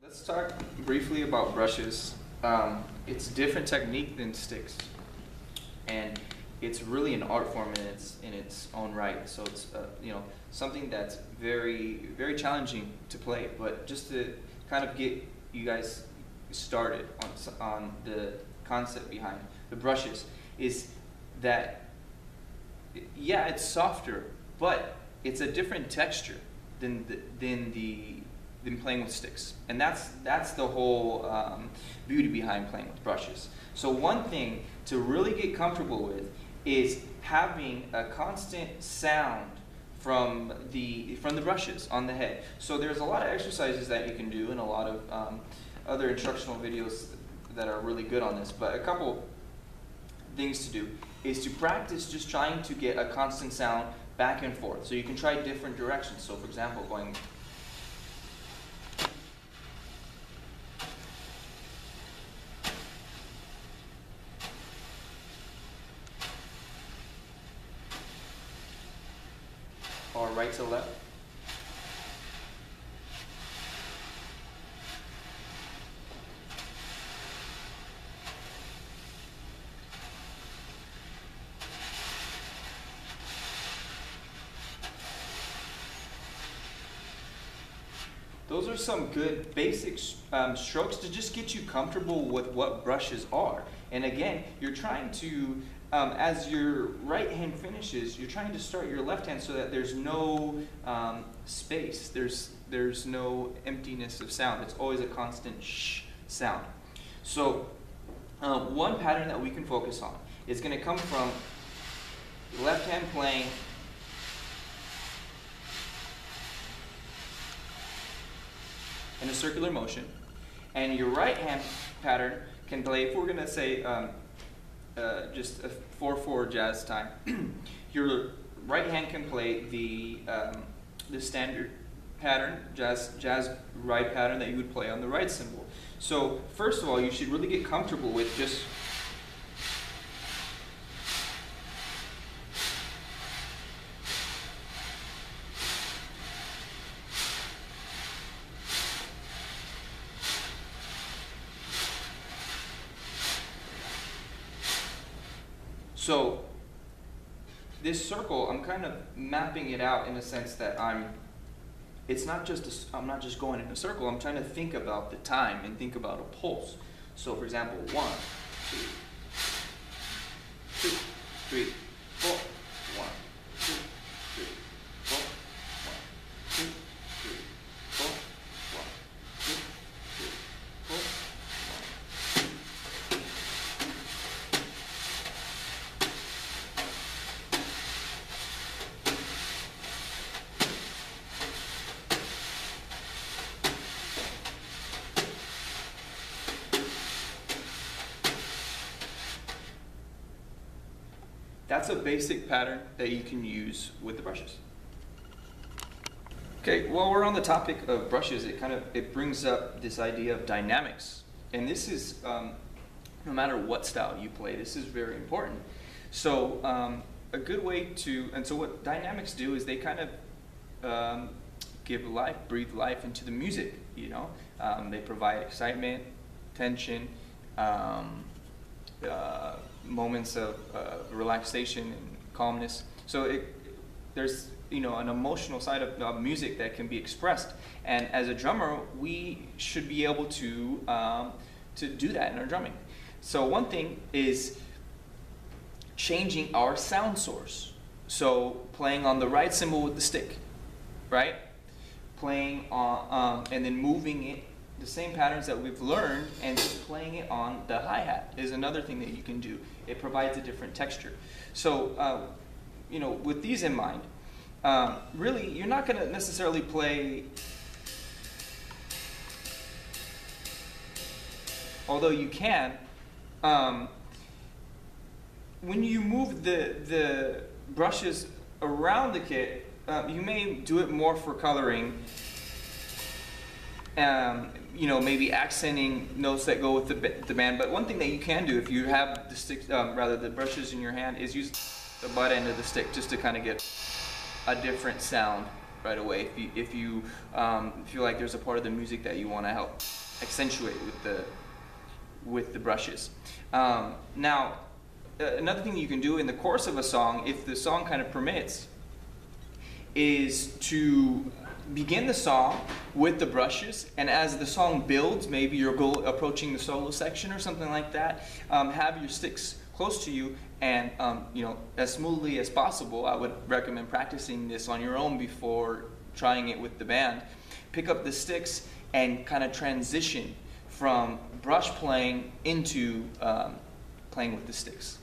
Let's talk briefly about brushes. It's a different technique than sticks, and it's really an art form in its own right. So it's something that's very challenging to play. But just to kind of get you guys started on the concept behind the brushes is that yeah, it's softer, but it's a different texture than playing with sticks, and that's the whole beauty behind playing with brushes. So one thing to really get comfortable with is having a constant sound from the brushes on the head. So there's a lot of exercises that you can do and a lot of other instructional videos that are really good on this, but a couple things to do is to practice just trying to get a constant sound back and forth. So you can try different directions. So for example, going or right to left. Those are some good basic strokes to just get you comfortable with what brushes are. And again, you're trying to, as your right hand finishes, you're trying to start your left hand so that there's no space, there's no emptiness of sound. It's always a constant shh sound. So one pattern that we can focus on is going to come from left hand playing in a circular motion, and your right hand pattern can play, if we're going to say just a 4/4 jazz time, your right hand can play the standard pattern, jazz right pattern that you would play on the right cymbal. So first of all, you should really get comfortable with just so this circle, I'm kind of mapping it out in a sense that I'm not just going in a circle, I'm trying to think about the time and think about a pulse. So for example, 1, 2, 3, 4, 1, 2, 3, 4, 1, 2, 3, 4, 1, 2, 3, 4. That's a basic pattern that you can use with the brushes. Okay, while we're on the topic of brushes, it brings up this idea of dynamics. And this is, no matter what style you play, this is very important. So a good way to, and so what dynamics do is they kind of give life, breathe life into the music, you know. They provide excitement, tension, moments of relaxation and calmness. So there's an emotional side of music that can be expressed, and as a drummer, we should be able to do that in our drumming. So one thing is changing our sound source. So playing on the right cymbal with the stick, right? Playing on and then moving it. The same patterns that we've learned and just playing it on the hi-hat is another thing that you can do. It provides a different texture. So, with these in mind, really, you're not going to necessarily play, although you can, when you move the brushes around the kit, you may do it more for coloring, maybe accenting notes that go with the band. But one thing that you can do if you have the sticks, the brushes in your hand, is use the butt end of the stick just to kind of get a different sound right away if you feel like there's a part of the music that you want to help accentuate with the brushes. Now, another thing you can do in the course of a song, if the song kind of permits, is to begin the song with the brushes, and as the song builds, maybe you're approaching the solo section or something like that, have your sticks close to you, and as smoothly as possible. I would recommend practicing this on your own before trying it with the band. Pick up the sticks and kind of transition from brush playing into playing with the sticks.